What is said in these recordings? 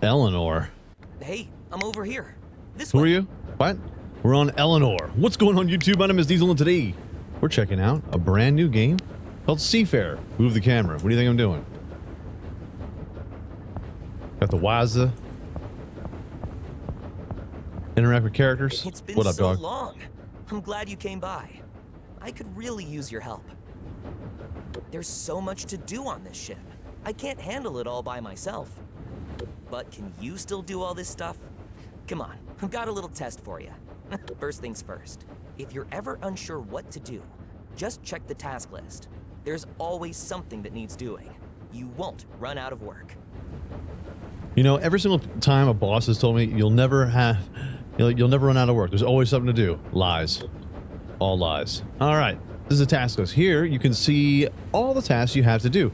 Eleanor. Hey, I'm over here. This Who way. are you? What? We're on Eleanor. What's going on YouTube? My name is Diesel, and today we're checking out a brand new game called Seafarer. Move the camera. What do you think I'm doing? Got the Waza. Interact with characters. It's been What up, so dog? long. I'm glad you came by. I could really use your help. There's so much to do on this ship. I can't handle it all by myself. But can you still do all this stuff? Come on, I've got a little test for you. First things first. If you're ever unsure what to do, just check the task list. There's always something that needs doing. You won't run out of work. You know, every single time a boss has told me you'll never run out of work. There's always something to do. Lies. All lies. All right. This is a task list. Here you can see all the tasks you have to do.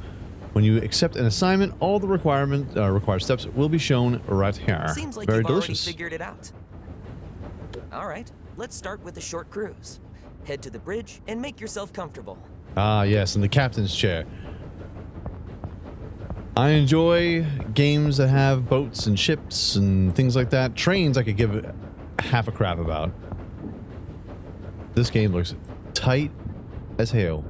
When you accept an assignment, all the required steps will be shown right here. Seems like Very you've delicious. already figured it out. All right, let's start with a short cruise. Head to the bridge and make yourself comfortable. Ah, yes, in the captain's chair. I enjoy games that have boats and ships and things like that. Trains I could give half a crap about. This game looks tight as hell.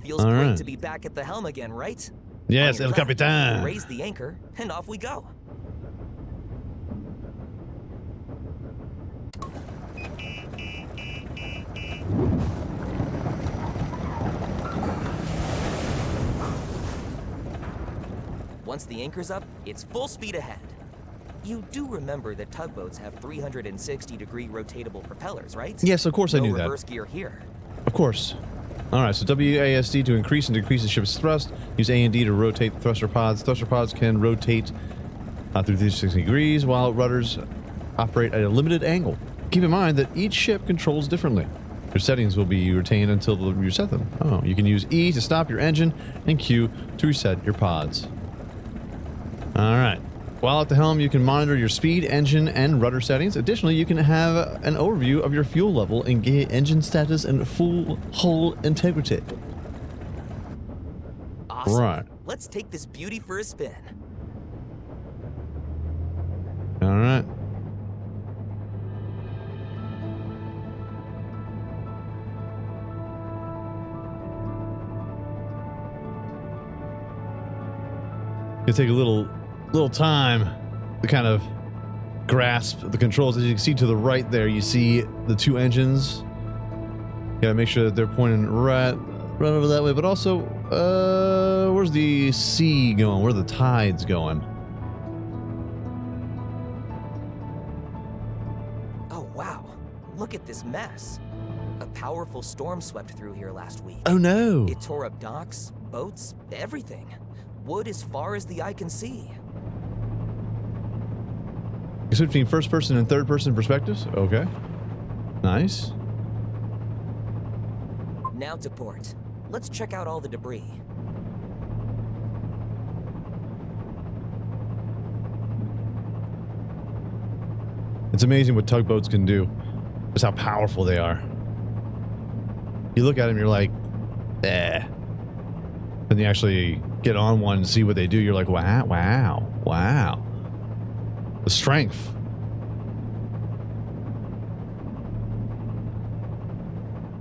Feels All great right. to be back at the helm again, right? Yes, On your El left, Capitan. raise the anchor, and off we go. Once the anchor's up, it's full speed ahead. You do remember that tugboats have 360-degree rotatable propellers, right? Yes, of course I knew No that. reverse gear here. Of course. All right, so WASD to increase and decrease the ship's thrust. Use A and D to rotate the thruster pods. Thruster pods can rotate through 360 degrees, while rudders operate at a limited angle. Keep in mind that each ship controls differently. Your settings will be retained until you reset them. Oh, you can use E to stop your engine and Q to reset your pods. All right. While at the helm, you can monitor your speed, engine, and rudder settings. Additionally, you can have an overview of your fuel level and engine status and full hull integrity. Awesome. Right. Let's take this beauty for a spin. All right. Gonna take a little time to kind of grasp the controls. As you can see to the right there, you see the two engines. Gotta make sure that they're pointing right over that way, but also where's the sea going? Where are the tides going? Oh, wow. Look at this mess. A powerful storm swept through here last week. Oh no. It tore up docks, boats, everything. Wood as far as the eye can see. You switch between first person and third person perspectives? Okay. Nice. Now to port. Let's check out all the debris. It's amazing what tugboats can do. Just how powerful they are. You look at them, you're like, eh. Then you actually get on one and see what they do. You're like, wow, wow, wow. The strength.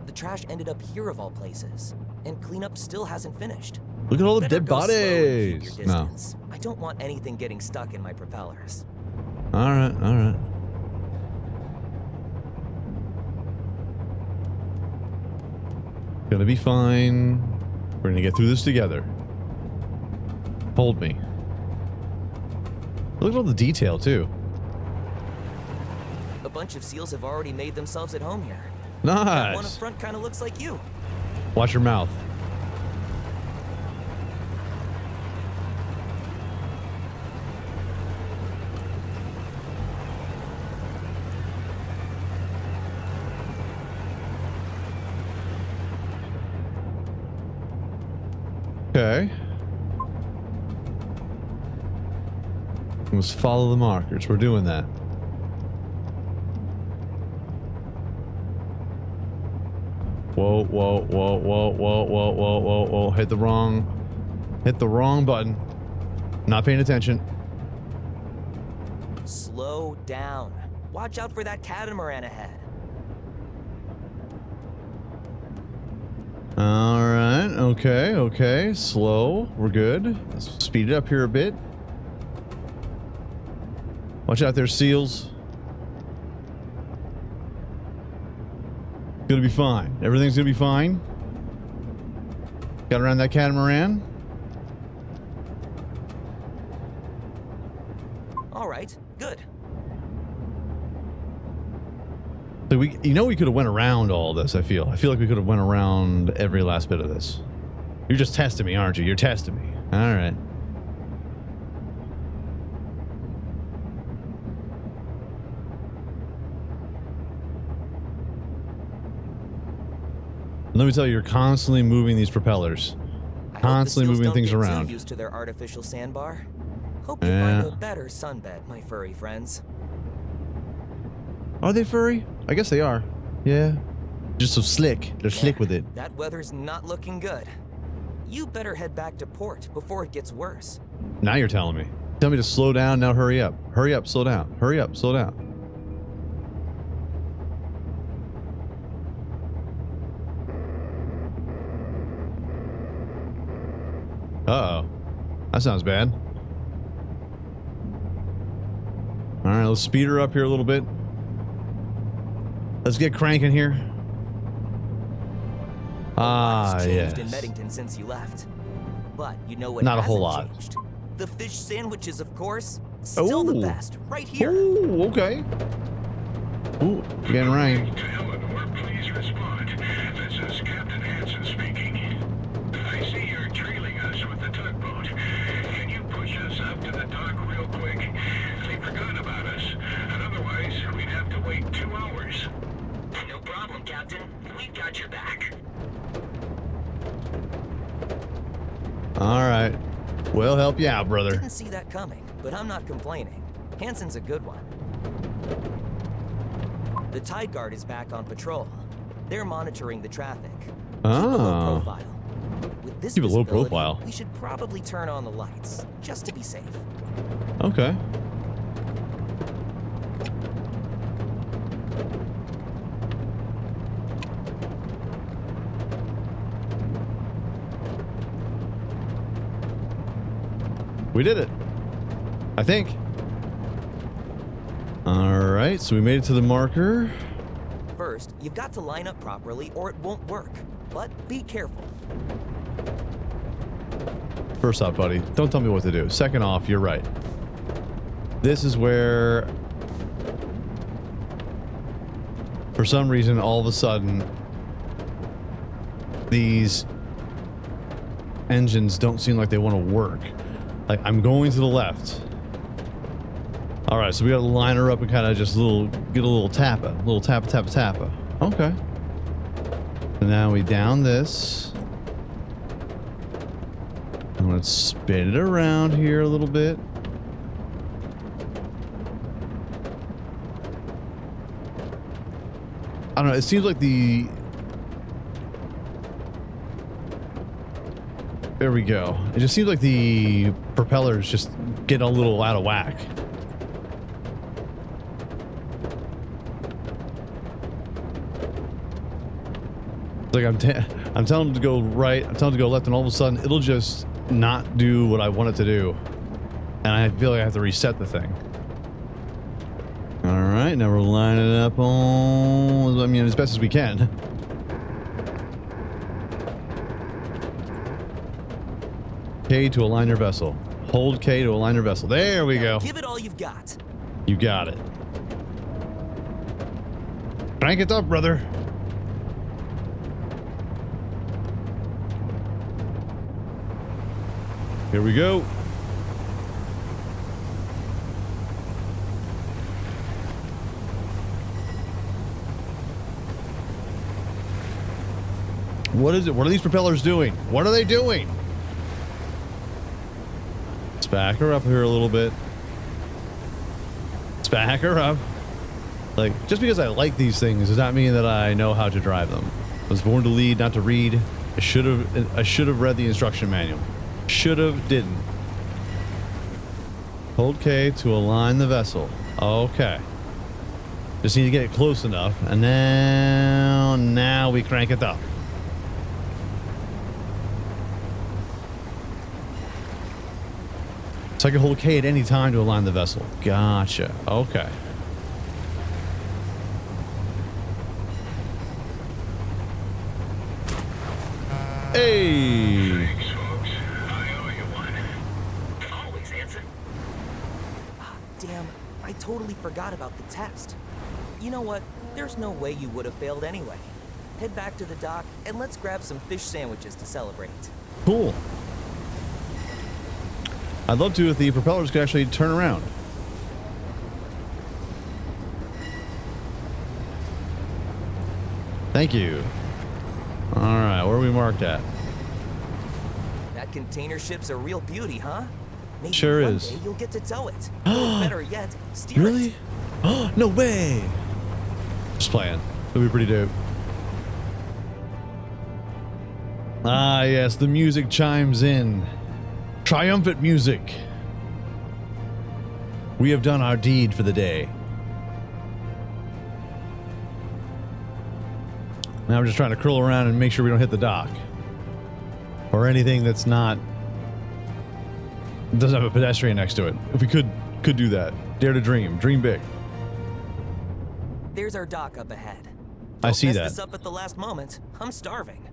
The trash ended up here of all places, and cleanup still hasn't finished. Look at all the Better dead go slow and bodies. keep your distance. I don't want anything getting stuck in my propellers. All right, all right. Gonna be fine. We're gonna get through this together. Hold me. Look at all the detail too. A bunch of seals have already made themselves at home here. That one up Nice. front kind of looks like you. Watch your mouth. Okay. We must follow the markers. We're doing that. Whoa, whoa, whoa, whoa, whoa, whoa, whoa, whoa, whoa. Hit the wrong button. Not paying attention. Slow down. Watch out for that catamaran ahead. All right. Okay. Okay. Slow. We're good. Let's speed it up here a bit. Watch out there, seals. Gonna be fine. Everything's gonna be fine. Got around that catamaran. All right, good. So we could have went around all this. I feel like we could have went around every last bit of this. You're just testing me, aren't you? You're testing me. All right. Let me tell you, you're constantly moving these propellers. Constantly moving things around. I hope the seals don't get too used to their artificial sandbar. Hope you find a better sunbed, my furry friends. Are they furry? I guess they are. Yeah. Just so slick. They're slick with it. That weather's not looking good. You better head back to port before it gets worse. Now you're telling me. Tell me to slow down, now hurry up. Hurry up, slow down. Hurry up, slow down. Uh-oh. That sounds bad. All right, let's speed her up here a little bit. Let's get cranking here. Ah, yes. Changed in Meddington since you left. But you know what Not a hasn't whole lot. changed? The fish sandwiches, of course. Still the best. Right here. Ooh, okay. Ooh, we're getting rain. To Eleanor, please respond. This is Captain Hansen speaking. I see you're trailing us with the tugboat. Can you push us up to the dock real quick? They forgot about us, and otherwise we'd have to wait 2 hours. No problem, Captain. We've got your back. All right. We'll help you out, brother. Didn't see that coming, but I'm not complaining. Hansen's a good one. The Tide Guard is back on patrol. They're monitoring the traffic. Keep a low profile. With this Keep a low visibility, profile. we should probably turn on the lights, just to be safe. Okay. We did it. I think. All right, so we made it to the marker. First, you've got to line up properly or it won't work. But be careful. First off, buddy, don't tell me what to do. Second off, you're right. This is where, for some reason, all of a sudden, these engines don't seem like they want to work. Like, I'm going to the left. All right, so we got to line her up and kind of just get a little tappa. A little tappa, tappa, tappa. Okay. So now we down this. And let's spin it around here a little bit. I don't know, it seems like there we go. It just seems like the propellers just get a little out of whack. It's like I'm telling them to go right, I'm telling them to go left, and all of a sudden it'll just not do what I want it to do. And I feel like I have to reset the thing. All right, now we're lining it up on, I mean, as best as we can. K to align your vessel. Hold K to align your vessel. There we go. Give it all you've got. You got it. Crank it up, brother. Here we go. What is it? What are these propellers doing? What are they doing? Let's back her up here a little bit. Let's back her up. Like, just because I like these things does not mean that I know how to drive them. I was born to lead, not to read. I should have read the instruction manual. Should have, didn't. Hold K to align the vessel. Okay. Just need to get it close enough. And now we crank it up. So I can hold K at any time to align the vessel. Gotcha. Okay. Hey! Thanks, folks. I owe you one. Always, Hanson. Ah, damn, I totally forgot about the test. You know what? There's no way you would have failed anyway. Head back to the dock and let's grab some fish sandwiches to celebrate. Cool. I'd love to if the propellers could actually turn around. Thank you. All right, where are we marked at? That container ship's a real beauty, huh? Maybe Sure one is. day you'll get to tow it. Or better yet, steer Really? it. Oh, no way. Just playing. It'll be pretty dope. Ah, yes, the music chimes in. Triumphant music. We have done our deed for the day. Now we're just trying to curl around and make sure we don't hit the dock. Or anything that's not... doesn't have a pedestrian next to it. If we could do that. Dare to dream. Dream big. There's our dock up ahead. I see Don't that. mess this up at the last moment. I'm starving.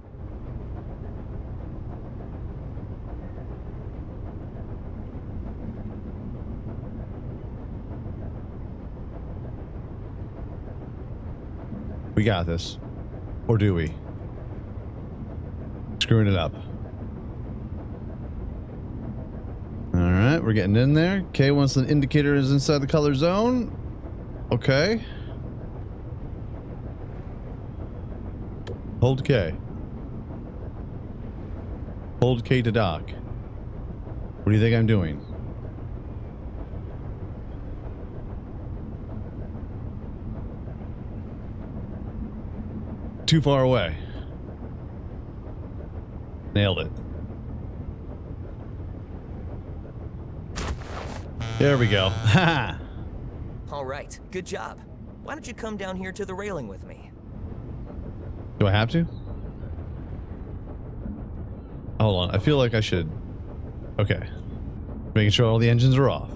We got this. Or do we? Screwing it up. Alright, we're getting in there. Okay, once the indicator is inside the color zone. Okay. Hold K. Hold K to dock. What do you think I'm doing? Too far away. Nailed it. There we go. Ha! All right, good job. Why don't you come down here to the railing with me? Do I have to? Hold on. I feel like I should. Okay. Making sure all the engines are off.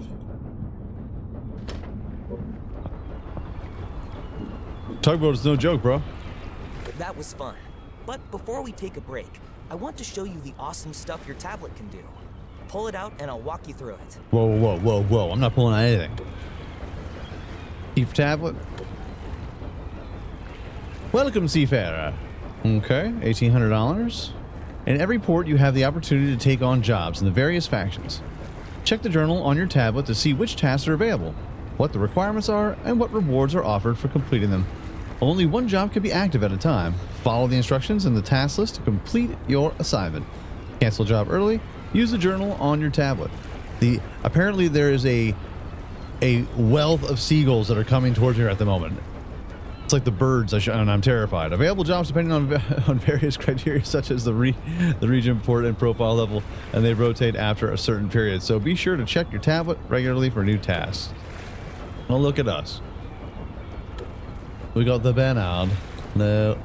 Tugboat is no joke, bro. That was fun. But before we take a break, I want to show you the awesome stuff your tablet can do. Pull it out and I'll walk you through it. Whoa, whoa, whoa, whoa. I'm not pulling out anything. Keep tablet. Welcome, Seafarer. Okay, $1,800. In every port, you have the opportunity to take on jobs in the various factions. Check the journal on your tablet to see which tasks are available, what the requirements are, and what rewards are offered for completing them. Only one job can be active at a time. Follow the instructions in the task list to complete your assignment. Cancel a job early. Use the journal on your tablet. Apparently there is a wealth of seagulls that are coming towards me at the moment. It's like the birds, and I'm terrified. Available jobs depending on various criteria such as the region, port, and profile level, and they rotate after a certain period. So be sure to check your tablet regularly for new tasks. Well, look at us. We got the Bernard. No.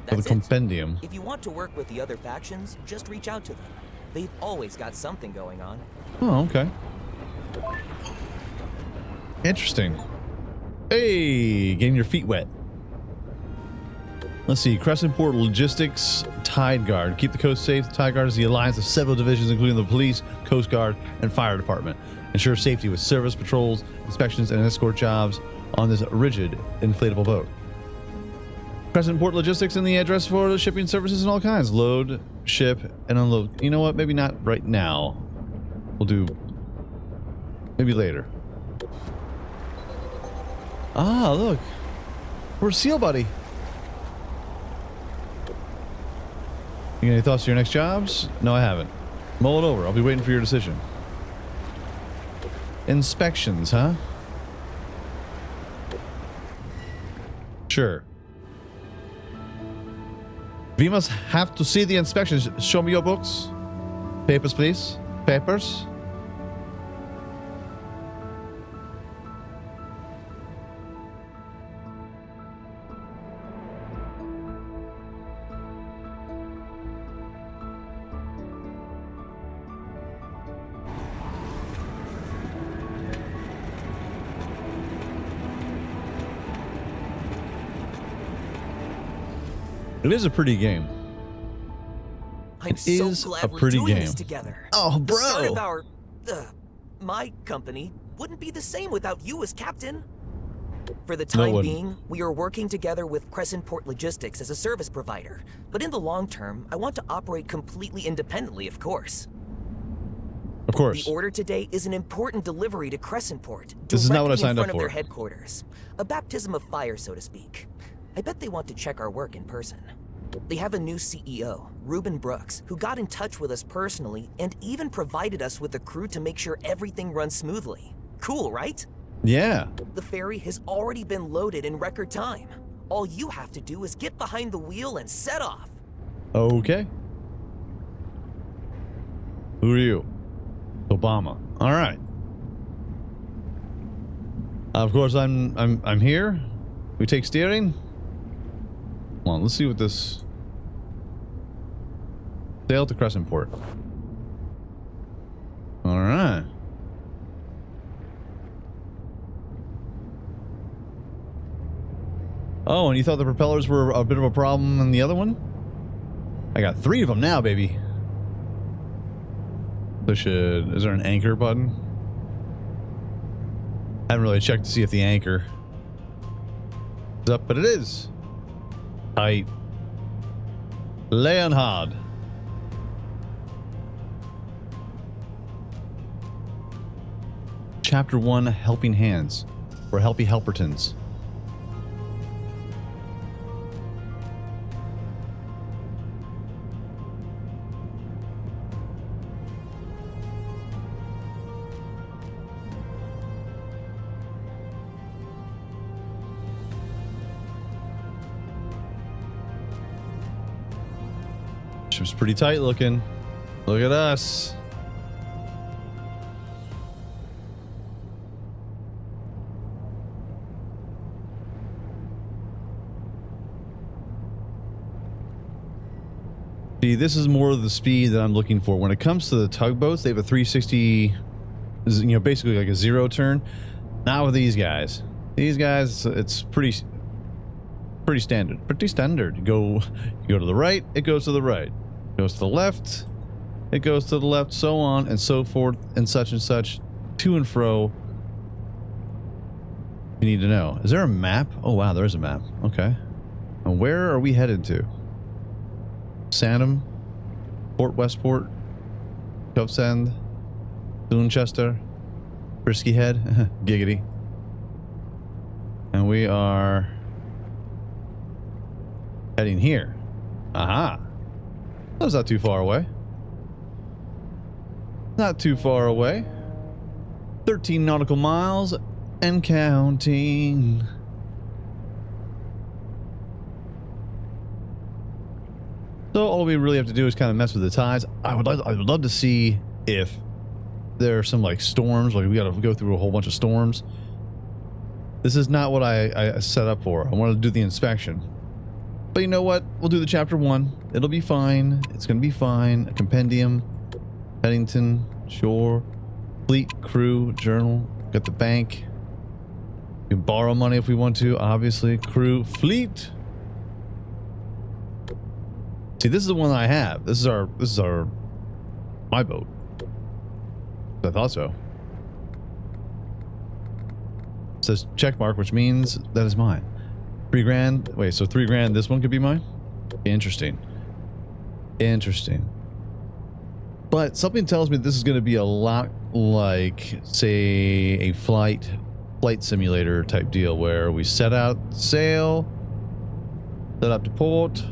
For the That's it. compendium. If you want to work with the other factions, just reach out to them. They've always got something going on. Oh, okay. Interesting. Hey, getting your feet wet. Let's see. Crescent Port Logistics Tide Guard. Keep the coast safe. The Tide Guard is the alliance of several divisions, including the police, coast guard, and fire department. Ensure safety with service patrols, inspections, and escort jobs on this rigid, inflatable boat. Crescent Port Logistics and the address for the shipping services and all kinds. Load, ship, and unload. You know what? Maybe not right now. We'll do maybe later. Ah, look. We're Seal Buddy. You got any thoughts to your next jobs? No, I haven't. Mull it over. I'll be waiting for your decision. Inspections, huh? Sure. We must have to see the inspections. Show me your books. Papers, please. Papers. It is a pretty game. I'm It so is glad a we're pretty doing this game. together. Oh, The start of bro. our, my company wouldn't be the same without you as captain. For the time wouldn't. being, we are working together with Crescent Port Logistics as a service provider. But in the long term, I want to operate completely independently, of course. Of course. The order today is an important delivery to Crescent Port, This is not what I directly signed in up front of their for. headquarters. A baptism of fire, so to speak. I bet they want to check our work in person. They have a new CEO, Reuben Brooks, who got in touch with us personally and even provided us with a crew to make sure everything runs smoothly. Cool, right? Yeah. The ferry has already been loaded in record time. All you have to do is get behind the wheel and set off. Okay. Who are you? Obama. All right. Of course, I'm here. We take steering. Come on, let's see what this. Sail to Crescent Port. All right. Oh, and you thought the propellers were a bit of a problem in the other one? I got 3 of them now, baby. Is there an anchor button? I haven't really checked to see if the anchor is up, but it is. Tight. Leonhard. Chapter 1, Helping Hands, or Helpy Helpertons. Ship's pretty tight looking. Look at us. See, this is more of the speed that I'm looking for. When it comes to the tugboats, they have a 360, you know, basically like a 0 turn. Not with these guys. These guys, it's pretty standard. Pretty standard. You go to the right, it goes to the right. Goes to the left, it goes to the left, so on and so forth, and such, to and fro. You need to know. Is there a map? Oh wow, there is a map. Okay. And where are we headed to? Sandham, Port Westport, Covesend, Doonchester, Frisky Head, Giggity. And we are heading here. Aha. That's not too far away. Not too far away. 13 nautical miles and counting. So all we really have to do is kind of mess with the tides. I would love to see if there are some like storms. Like we got to go through a whole bunch of storms. This is not what I set up for. I wanted to do the inspection. But you know what? We'll do the chapter 1. It'll be fine. It's going to be fine. A compendium, Pennington, shore, fleet, crew, journal. Got the bank. You can borrow money if we want to, obviously. Crew, fleet. See, this is the one I have. This is my boat. I thought so. It says check mark, which means that is mine. $3,000. Wait, so $3,000. This one could be mine. Interesting. Interesting. But something tells me this is going to be a lot like, say, a flight simulator type deal where we set out sail, set up to port.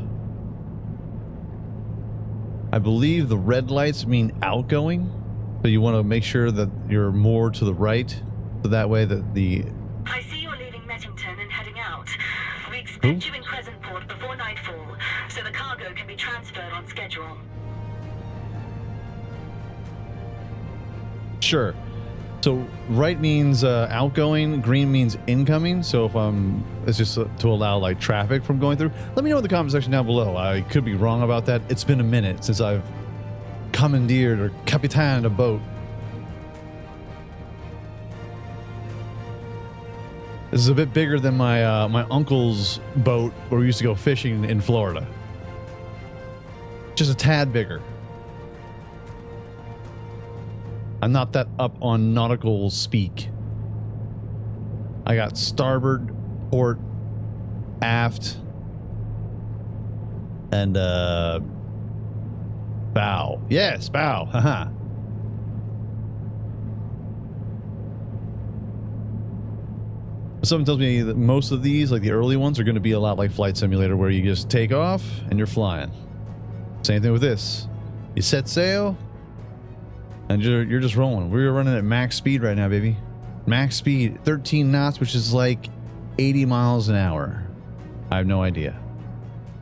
I believe the red lights mean outgoing, so you want to make sure that you're more to the right, so that way that the. I see you're leaving Mettington and heading out. We expect you in Crescent Port before nightfall, so the cargo can be transferred on schedule. Sure. So right means outgoing, green means incoming. So if it's just to allow like traffic from going through. Let me know in the comment section down below. I could be wrong about that. It's been a minute since I've commandeered or capitaned a boat. This is a bit bigger than my my uncle's boat where we used to go fishing in Florida. Just a tad bigger. I'm not that up on nautical speak. I got starboard, port, aft, and bow. Yes, bow. Haha. Something tells me that most of these, like the early ones, are going to be a lot like Flight Simulator, where you just take off and you're flying. Same thing with this. You set sail and you're just rolling. We're running at max speed right now, baby. Max speed, 13 knots, which is like 80 miles an hour. I have no idea.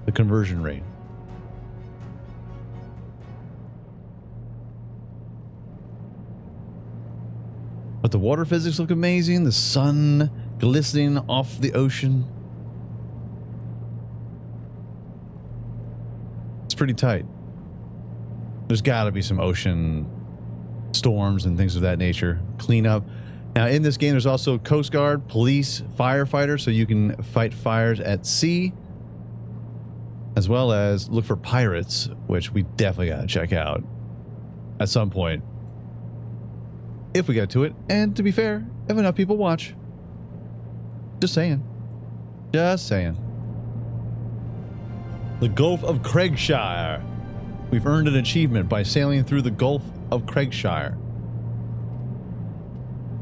The conversion rate. But the water physics look amazing. The sun glistening off the ocean. It's pretty tight. There's got to be some ocean storms and things of that nature. Cleanup. Now, in this game, there's also Coast Guard, police, firefighter, so you can fight fires at sea, as well as look for pirates, which we definitely got to check out at some point, if we get to it. And to be fair, if enough people watch. Just saying. Just saying. The Gulf of Craigshire. We've earned an achievement by sailing through the Gulf of Craigshire.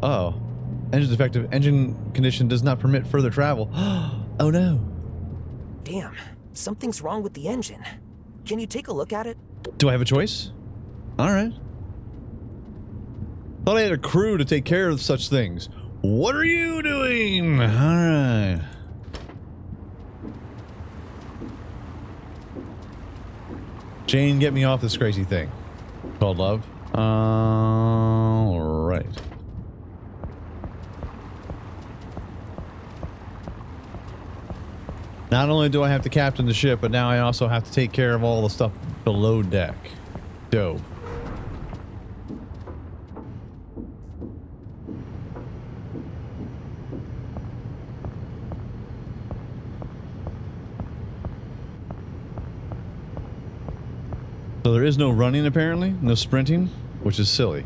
Oh. Engine defective. Engine condition does not permit further travel. Oh no. Damn, something's wrong with the engine. Can you take a look at it? Do I have a choice? Alright. Thought I had a crew to take care of such things. What are you doing? Alright. Jane, get me off this crazy thing called love. Alright. Not only do I have to captain the ship, but now I also have to take care of all the stuff below deck. Dope. So there is no running apparently, no sprinting, which is silly.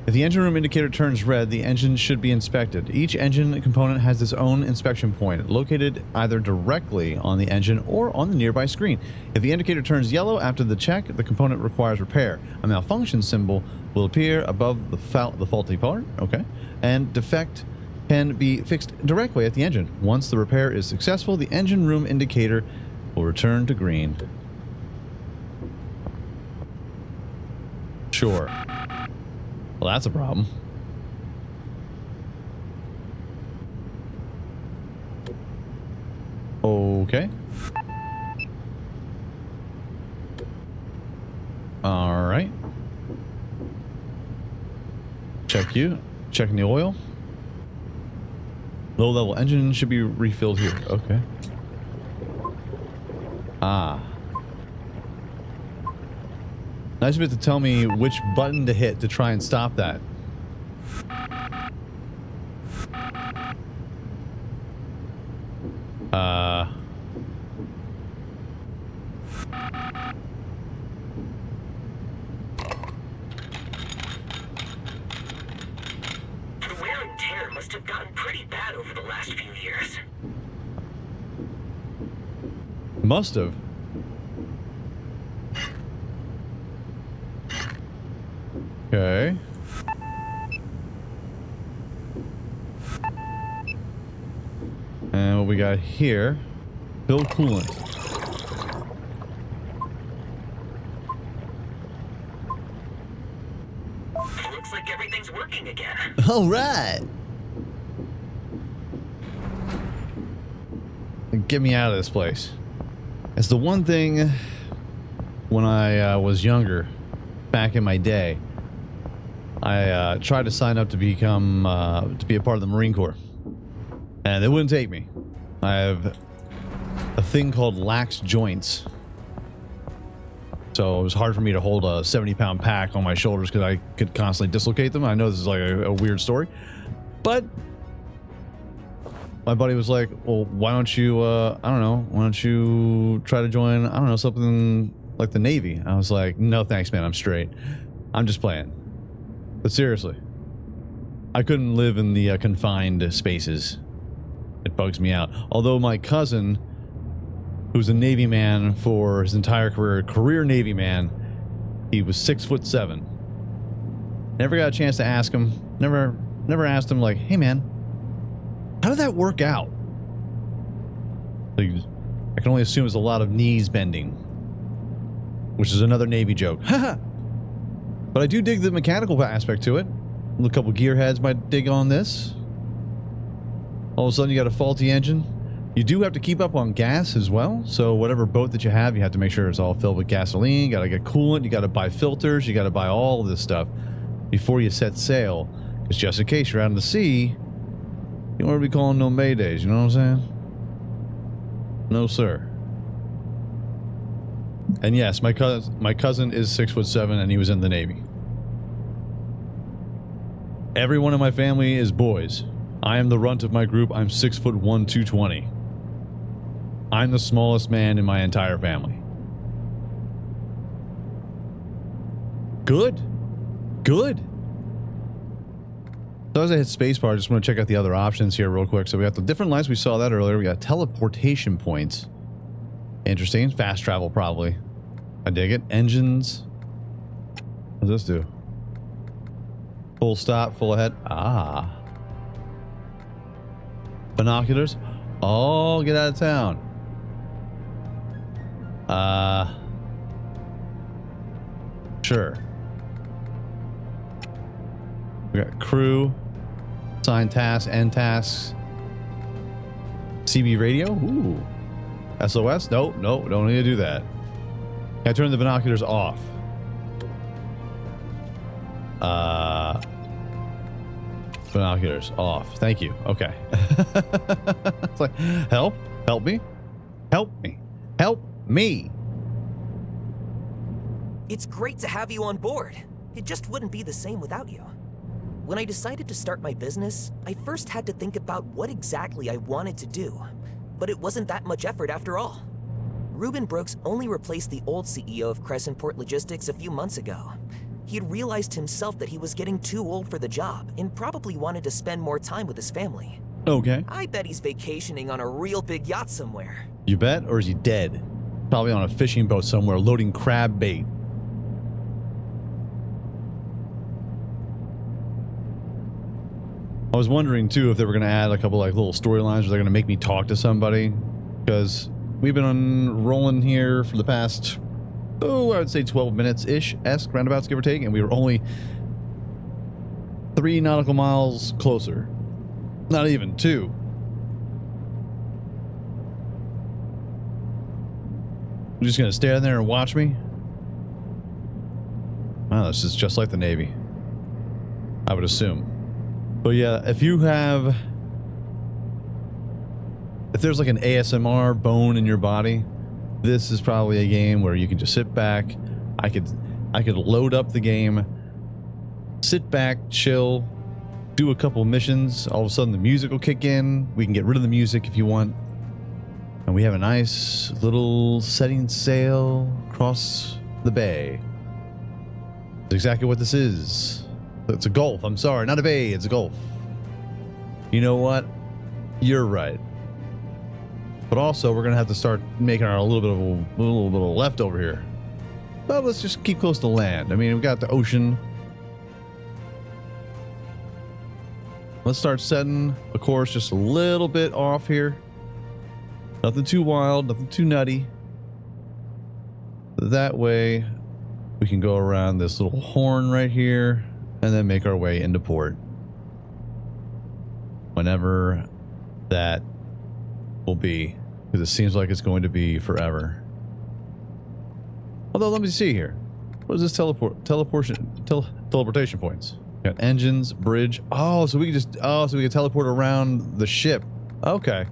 If the engine room indicator turns red, the engine should be inspected. Each engine component has its own inspection point, located either directly on the engine or on the nearby screen. If the indicator turns yellow after the check, the component requires repair. A malfunction symbol will appear above the faulty part, okay, and defect can be fixed directly at the engine. Once the repair is successful, the engine room indicator will return to green. Sure. Well, that's a problem. Okay. All right. Check you. Checking the oil. Low level engine should be refilled here. Okay. Ah. Nice of it to tell me which button to hit to try and stop that. The wear and tear must have gotten pretty bad over the last few years. Must have. Okay. And what we got here? Fill coolant. Looks like everything's working again. All right. Get me out of this place. It's the one thing when I was younger, back in my day, I tried to sign up to become to be a part of the Marine Corps, and they wouldn't take me. I have a thing called lax joints, so it was hard for me to hold a 70-pound pack on my shoulders because I could constantly dislocate them. I know this is like a weird story, but my buddy was like, well, why don't you, I don't know, why don't you try to join, I don't know, something like the Navy? I was like, no, thanks, man. I'm straight. I'm just playing. But seriously, I couldn't live in the confined spaces. It bugs me out. Although my cousin, who's a Navy man for his entire career Navy man, he was 6'7". Never got a chance to ask him. Never asked him, like, hey man, how did that work out? Like, I can only assume it's a lot of knees bending, which is another Navy joke. But I do dig the mechanical aspect to it. A couple gearheads might dig on this. All of a sudden, you got a faulty engine. You do have to keep up on gas as well. So whatever boat that you have you have to make sure it's all filled with gasoline. You got to get coolant. You got to buy filters. You got to buy all of this stuff before you set sail. Because just in case you're out in the sea, you don't want to be calling no maydays. You know what I'm saying? No, sir. And yes, my cousin is 6'7", and he was in the Navy. Everyone in my family is boys. I am the runt of my group. I'm 6'1", 220. I'm the smallest man in my entire family. Good. Good. So as I hit spacebar, I just want to check out the other options here real quick. So we got the different lights. We saw that earlier. We got teleportation points. Interesting. Fast travel, probably. I dig it. Engines. What does this do? Full stop, full ahead. Ah. Binoculars. Oh, get out of town. Sure. We got crew, assign tasks, end tasks, CB radio. Ooh. SOS? Nope, nope, don't need to do that. Can I turn the binoculars off? Binoculars off. Thank you. Okay. It's like, help me, help me, help me. It's great to have you on board. It just wouldn't be the same without you. When I decided to start my business, I first had to think about what exactly I wanted to do. But it wasn't that much effort after all. Ruben Brooks only replaced the old CEO of Crescentport Logistics a few months ago. He had realized himself that he was getting too old for the job and probably wanted to spend more time with his family. Okay. I bet he's vacationing on a real big yacht somewhere. You bet? Or is he dead? Probably on a fishing boat somewhere loading crab bait. I was wondering too if they were going to add a couple like little storylines where they're going to make me talk to somebody, because we've been rolling here for the past, I would say 12 minutes-ish, roundabouts, give or take, and we were only 3 nautical miles closer. Not even 2. You're just going to stand there and watch me? Wow, this is just like the Navy, I would assume. But yeah, if there's like an ASMR bone in your body, this is probably a game where you can just sit back. I could load up the game, sit back, chill, do a couple missions. All of a sudden the music will kick in. We can get rid of the music if you want. And we have a nice little setting sail across the bay. That's exactly what this is. It's a gulf. I'm sorry, not a bay. It's a gulf. You know what? You're right. But also, we're gonna have to start making our little bit of left over here. But let's just keep close to land. I mean, we've got the ocean. Let's start setting a course just a little bit off here. Nothing too wild, nothing too nutty. That way, we can go around this little horn right here and then make our way into port. Whenever that will be, because it seems like it's going to be forever. Although, let me see here. What is this teleportation points? Got engines, bridge. Oh, so we can just, so we can teleport around the ship. Okay.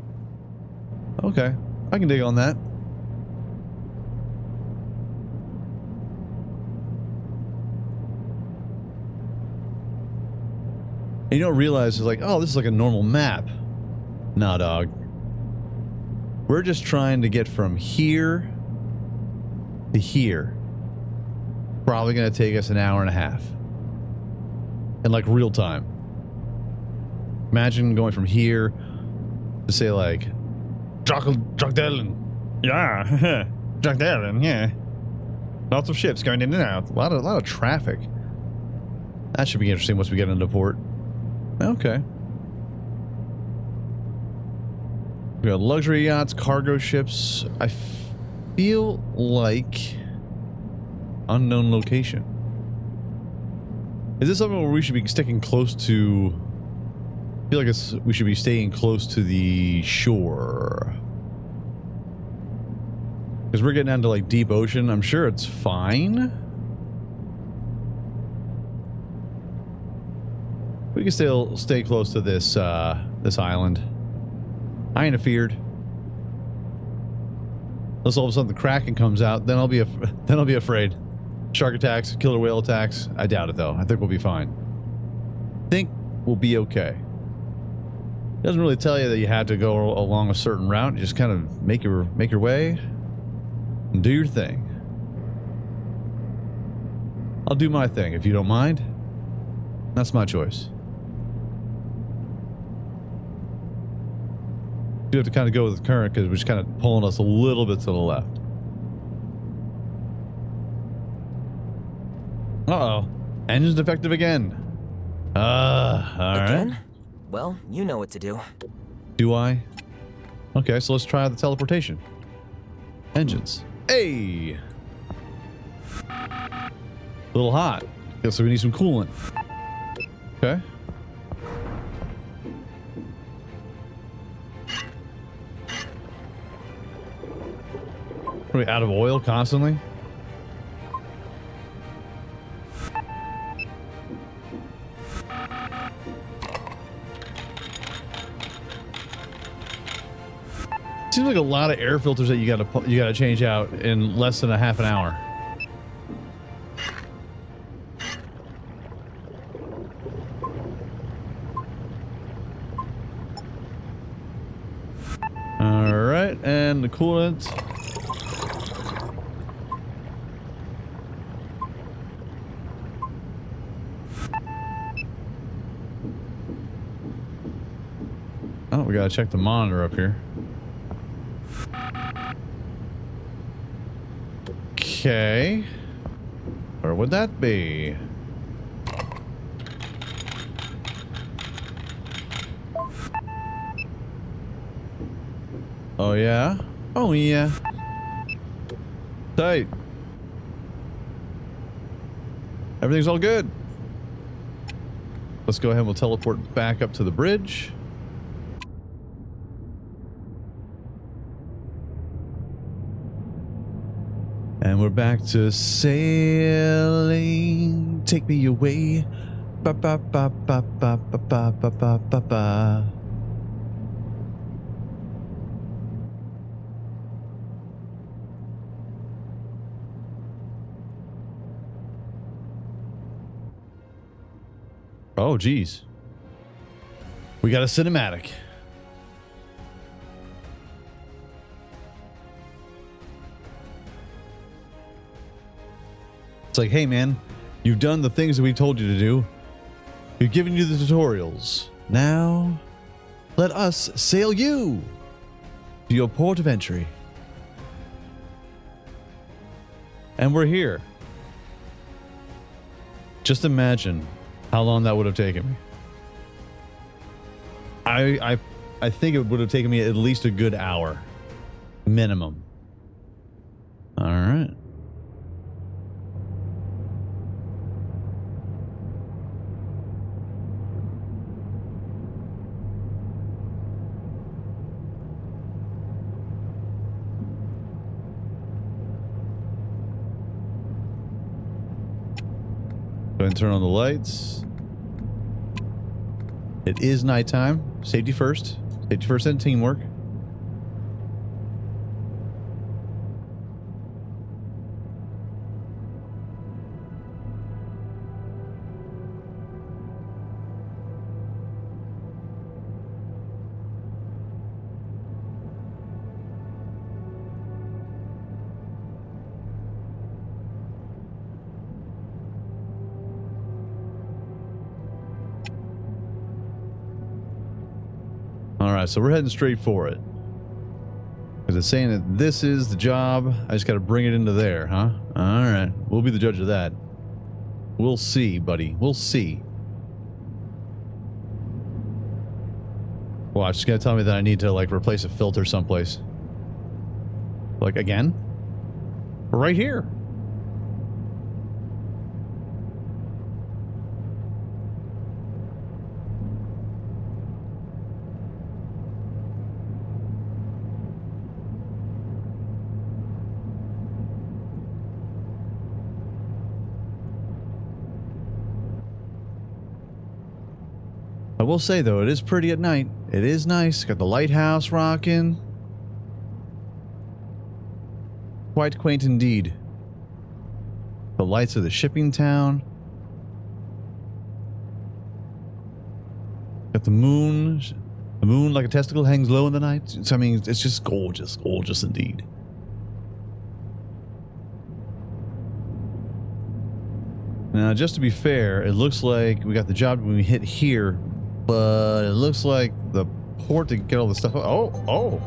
Okay. I can dig on that. And you don't realize it's like, oh, this is like a normal map. Nah, dog. We're just trying to get from here to here. Probably going to take us an hour and a half. In like real time. Imagine going from here to say like Dragdelen. Yeah. Dragdelen, yeah. Lots of ships going in and out. A lot of traffic. That should be interesting once we get into port. Okay. We got luxury yachts, cargo ships. I feel like unknown location. Is this something where we should be sticking close to? I feel like we should be staying close to the shore. Because we're getting into like deep ocean. I'm sure it's fine. We can still stay close to this this island. I ain't afeared. Unless all of a sudden the Kraken comes out, then I'll be afraid. Shark attacks, killer whale attacks. I doubt it though. I think we'll be fine. I think we'll be okay. It doesn't really tell you that you have to go along a certain route. You just kind of make your way and do your thing. I'll do my thing if you don't mind. That's my choice. You have to kind of go with the current because we're just kind of pulling us a little bit to the left. Uh-oh. Engine's defective again. All right. Again? Well, you know what to do. Do I? Okay, so let's try the teleportation. Engines. Hey! A little hot. Guess we need some coolant. Okay. Are we out of oil constantly? Seems like a lot of air filters that you gotta change out in less than a half an hour. All right, and the coolant. Oh, we gotta check the monitor up here. Okay. Where would that be? Oh yeah? Oh yeah. Tight. Everything's all good. Let's go ahead and we'll teleport back up to the bridge. And we're back to sailing. Take me away. Ba ba ba ba ba ba ba ba ba ba ba. Oh, geez. We got a cinematic. It's like, hey man, you've done the things that we told you to do. We've given you the tutorials. Now, let us sail you to your port of entry. And we're here. Just imagine how long that would have taken me. I think it would have taken me at least a good hour. Minimum. All right. Go ahead and turn on the lights. It is nighttime. Safety first. Safety first and teamwork. right, so we're heading straight for it. Because it's saying that this is the job. I just got to bring it into there, huh? All right. We'll be the judge of that. We'll see, buddy. We'll see. Watch, it's going to tell me that I need to, like, replace a filter someplace. Like, again? Right here. I will say, though, it is pretty at night. It is nice. Got the lighthouse rocking. Quite quaint indeed. The lights of the shipping town. Got the moon. The moon, like a testicle, hangs low in the night. I mean, it's just gorgeous. Gorgeous indeed. Now, just to be fair, it looks like we got the job when we hit here. But it looks like the port to get all the stuff. Oh,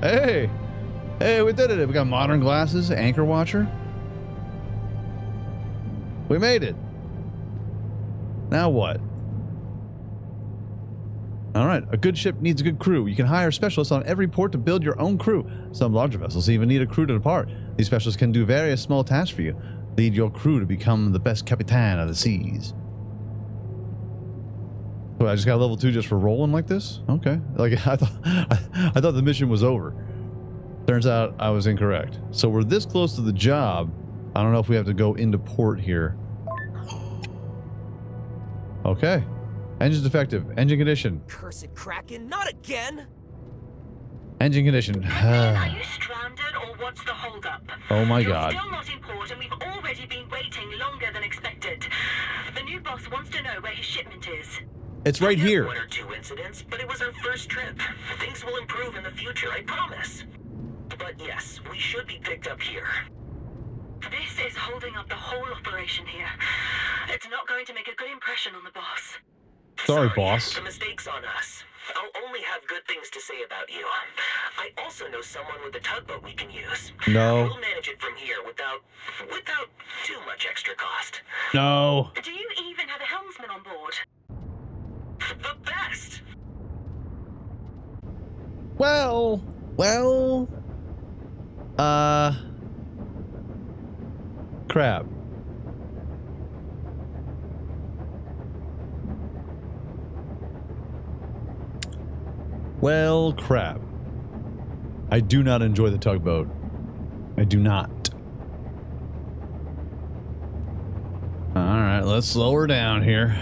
hey, we did it. We got modern glasses, anchor watcher. We made it. Now what? All right, a good ship needs a good crew. You can hire specialists on every port to build your own crew. Some larger vessels even need a crew to depart. These specialists can do various small tasks for you. Lead your crew to become the best capitan of the seas. So I just got level 2 just for rolling like this? Okay. Like I thought the mission was over. Turns out I was incorrect. So we're this close to the job. I don't know if we have to go into port here. Okay. Engine's defective. Engine condition. Cursed Kraken, not again! Engine condition. Are you stranded or what's the holdup? Oh my You're god. still not in port and we've already been waiting longer than expected. The new boss wants to know where his shipment is. It's right here. One or two incidents, but it was our first trip. Things will improve in the future, I promise. But yes, we should be picked up here. This is holding up the whole operation here. It's not going to make a good impression on the boss. Sorry, boss. The mistake's on us. I'll only have good things to say about you. I also know someone with a tugboat we can use. No. We'll manage it from here without too much extra cost. No. Do you even have a helmsman on board? The best! Well. Crap. Well, crap. I do not enjoy the tugboat. I do not. Alright, let's slow her down here.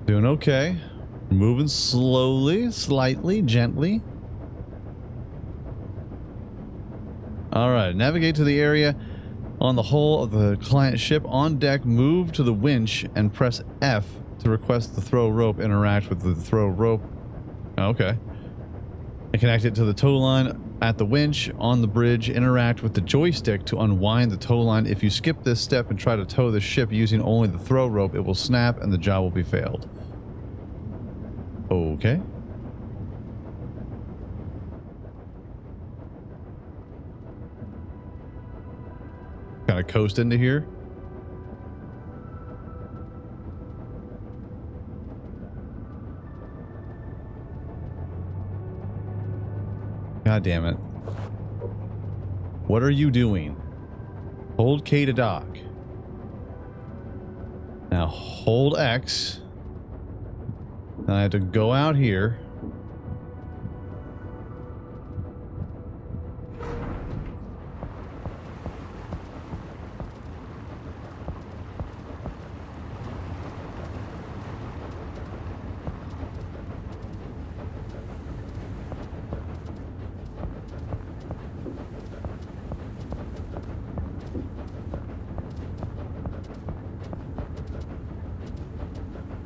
Doing okay. Moving slowly, slightly, gently. Alright, navigate to the area on the hull of the client ship. On deck, move to the winch and press F to request the throw rope interact with the throw rope. Okay. And connect it to the tow line at the winch. On the bridge, interact with the joystick to unwind the tow line. If you skip this step and try to tow the ship using only the throw rope, it will snap and the job will be failed. Okay. Kind of coast into here. God damn it. What are you doing? Hold K to dock. Now hold X. Now I have to go out here.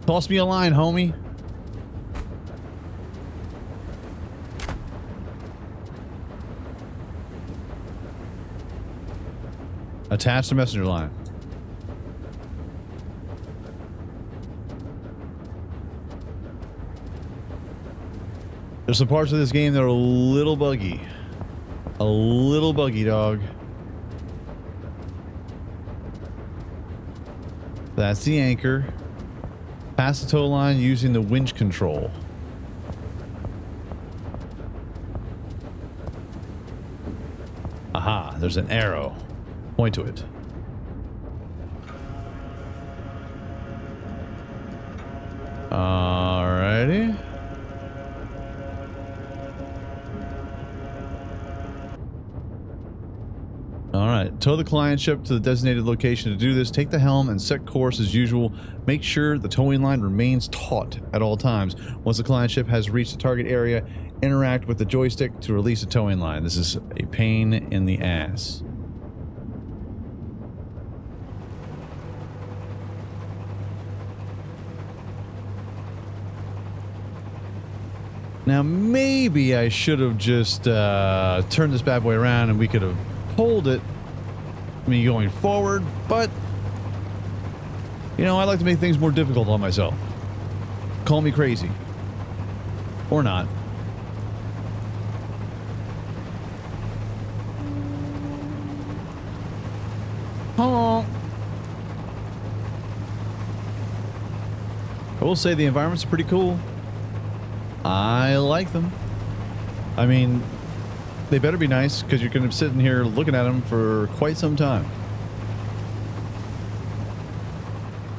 Toss me a line, homie. Attach the messenger line. There's some parts of this game that are a little buggy. A little buggy, dog. That's the anchor. Pass the tow line using the winch control. Aha, there's an arrow. Point to it. Alrighty. Alright, tow the client ship to the designated location. To do this, take the helm and set course as usual. Make sure the towing line remains taut at all times. Once the client ship has reached the target area, interact with the joystick to release the towing line. This is a pain in the ass. Now, maybe I should have just turned this bad boy around and we could have pulled it, I mean, going forward, but, you know, I like to make things more difficult on myself. Call me crazy. Or not. Oh. I will say the environments are pretty cool. I like them. I mean, they better be nice because you're going to be sitting here looking at them for quite some time.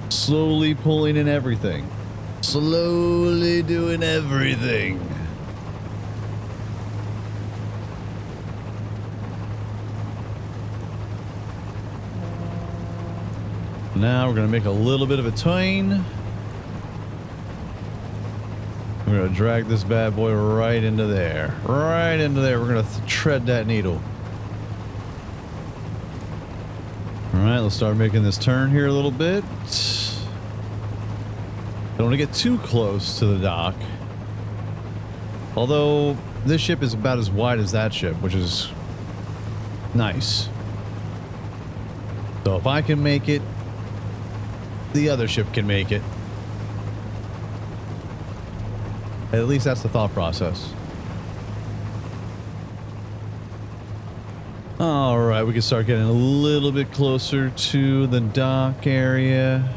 Slowly pulling in everything. Slowly doing everything. Now we're going to make a little bit of a turn. We're going to drag this bad boy right into there. Right into there. We're going to tread that needle. All right, let's start making this turn here a little bit. Don't want to get too close to the dock. Although this ship is about as wide as that ship, which is nice. So if I can make it, the other ship can make it. At least that's the thought process. All right, we can start getting a little bit closer to the dock area.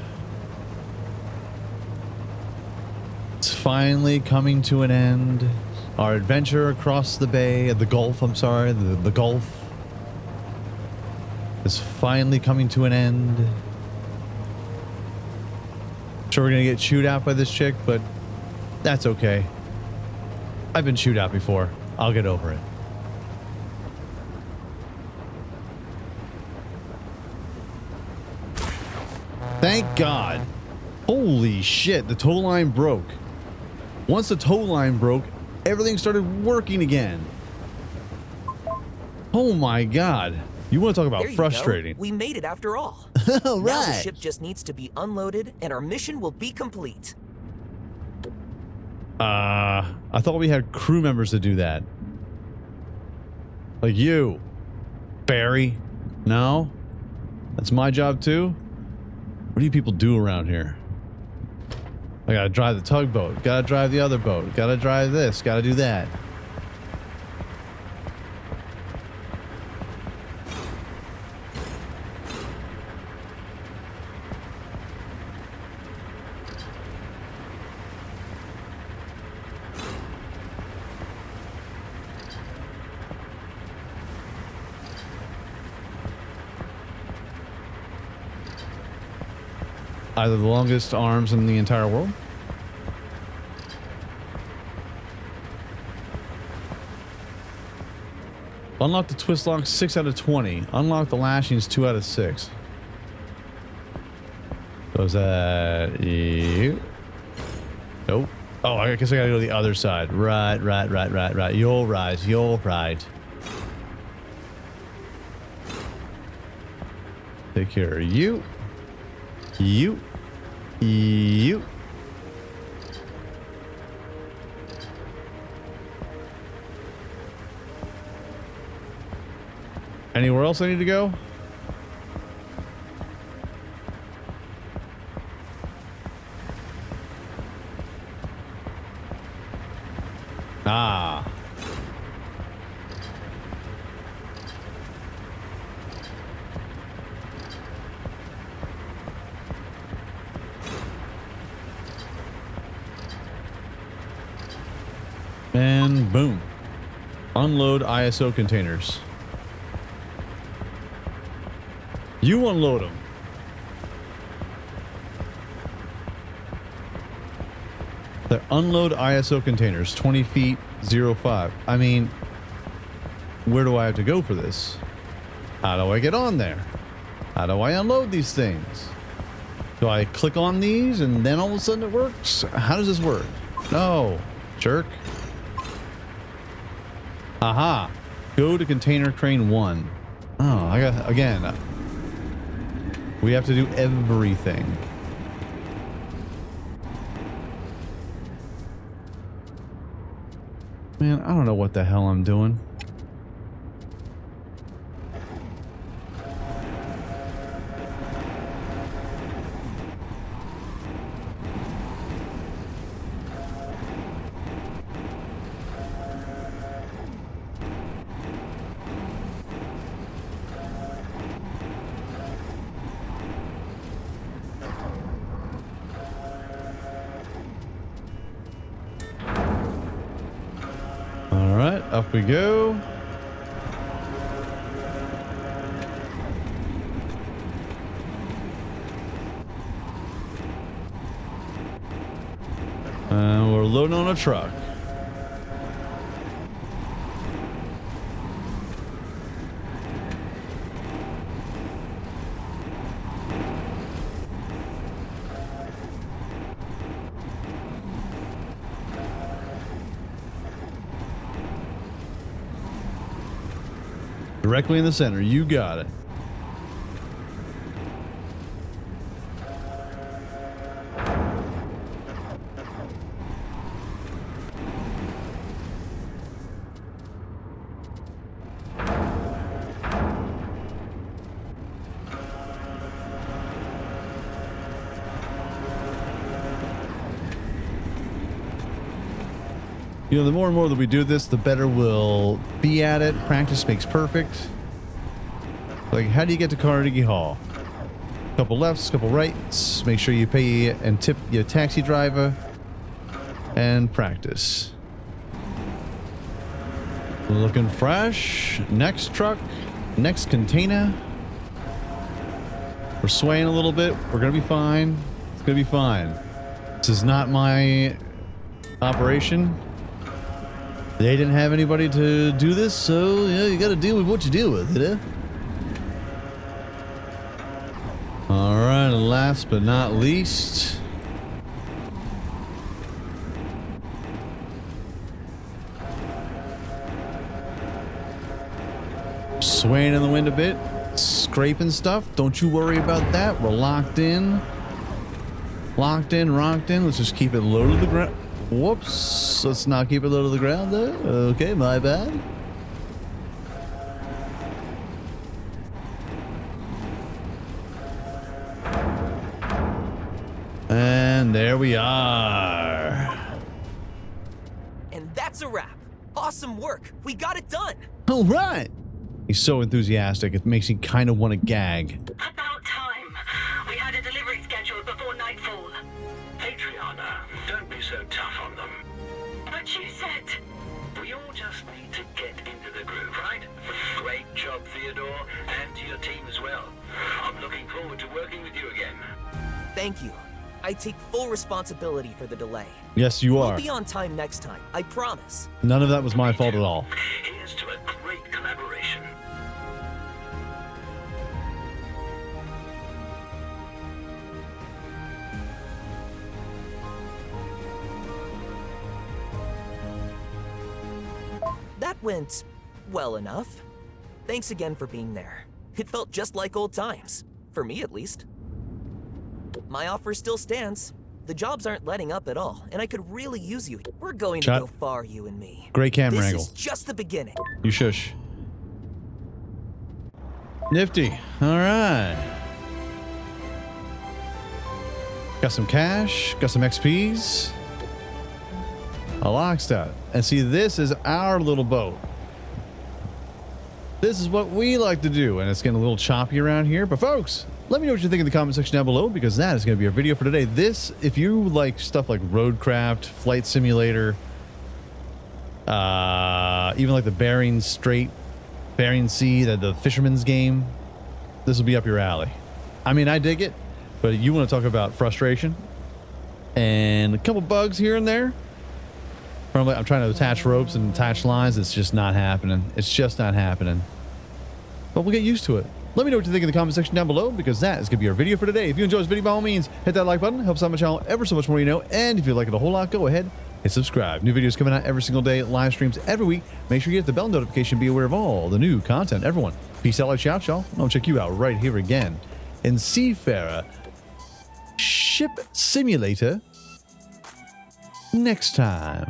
It's finally coming to an end. Our adventure across the bay, the Gulf, I'm sorry, the Gulf is finally coming to an end. Sure, we're gonna get chewed out by this chick, but that's okay. I've been chewed out before. I'll get over it. Thank God. Holy shit, the tow line broke. Once the tow line broke, everything started working again. Oh my God. You want to talk about There you frustrating. go. We made it after all. All Now the right. ship just needs to be unloaded and our mission will be complete. I thought we had crew members to do that. Like you, Barry. No? That's my job too? What do you people do around here? I gotta drive the tugboat, gotta drive the other boat, gotta drive this, gotta do that. Either the longest arms in the entire world. Unlock the twist lock 6 out of 20. Unlock the lashings 2 out of 6. So is that you? Nope. Oh, I guess I gotta go to the other side. Right. You're right. You're right. Take care of you. You. Anywhere else I need to go? Ah. And boom. Unload ISO containers. You unload them. They're unload ISO containers, 20 feet, 05. I mean, where do I have to go for this? How do I get on there? How do I unload these things? Do I click on these and then all of a sudden it works? How does this work? No, jerk. Aha. Go to container crane 1. Oh, I got, again, we have to do everything. Man, I don't know what the hell I'm doing. Up we go. We're loading on a truck. Directly in the center. You got it. You know, the more and more that we do this, the better we'll be at it. Practice makes perfect. Like, how do you get to Carnegie Hall? Couple lefts, couple rights. Make sure you pay and tip your taxi driver. And practice. Looking fresh. Next truck. Next container. We're swaying a little bit. We're going to be fine. It's going to be fine. This is not my operation. They didn't have anybody to do this, so yeah, you got to deal with what you deal with, you know? All right, and last but not least, swaying in the wind a bit, scraping stuff. Don't you worry about that. We're locked in, rocked in. Let's just keep it low to the ground. Whoops, let's not keep it low to the ground there. Okay, my bad. And there we are. And that's a wrap. Awesome work. We got it done. All right. He's so enthusiastic, it makes me kind of want to gag. About time. We had a delivery scheduled before nightfall. Adriana, don't be so tough on them. But you said... We all just need to get into the groove, right? Great job, Theodore, and to your team as well. I'm looking forward to working with you again. Thank you. I take full responsibility for the delay. Yes, you are. We'll be on time next time. I promise. None of that was my fault at all. Here's to a great collaboration. That went well enough. Thanks again for being there. It felt just like old times. For me, at least. My offer still stands. The jobs aren't letting up at all, and I could really use you. We're going to go far, you and me. Great camera this angle. This is just the beginning. You shush. Nifty. All right. Got some cash. Got some XPs. A lockstar. And see, this is our little boat. This is what we like to do, and it's getting a little choppy around here. But folks, let me know what you think in the comment section down below, because that is going to be our video for today. This, if you like stuff like roadcraft, flight simulator, even like the Bering Strait, Bering Sea, the fisherman's game, this will be up your alley. I mean, I dig it, but you want to talk about frustration and a couple bugs here and there. I'm trying to attach ropes and attach lines. It's just not happening. It's just not happening. But we'll get used to it. Let me know what you think in the comment section down below, because that is going to be our video for today. If you enjoyed this video, by all means, hit that like button. Helps out my channel ever so much more, you know. And if you like it a whole lot, go ahead and subscribe. New videos coming out every single day, live streams every week. Make sure you hit the bell notification, be aware of all the new content. Everyone, peace out, like, out, y'all. I'll check you out right here again in Seafarer Ship Simulator next time.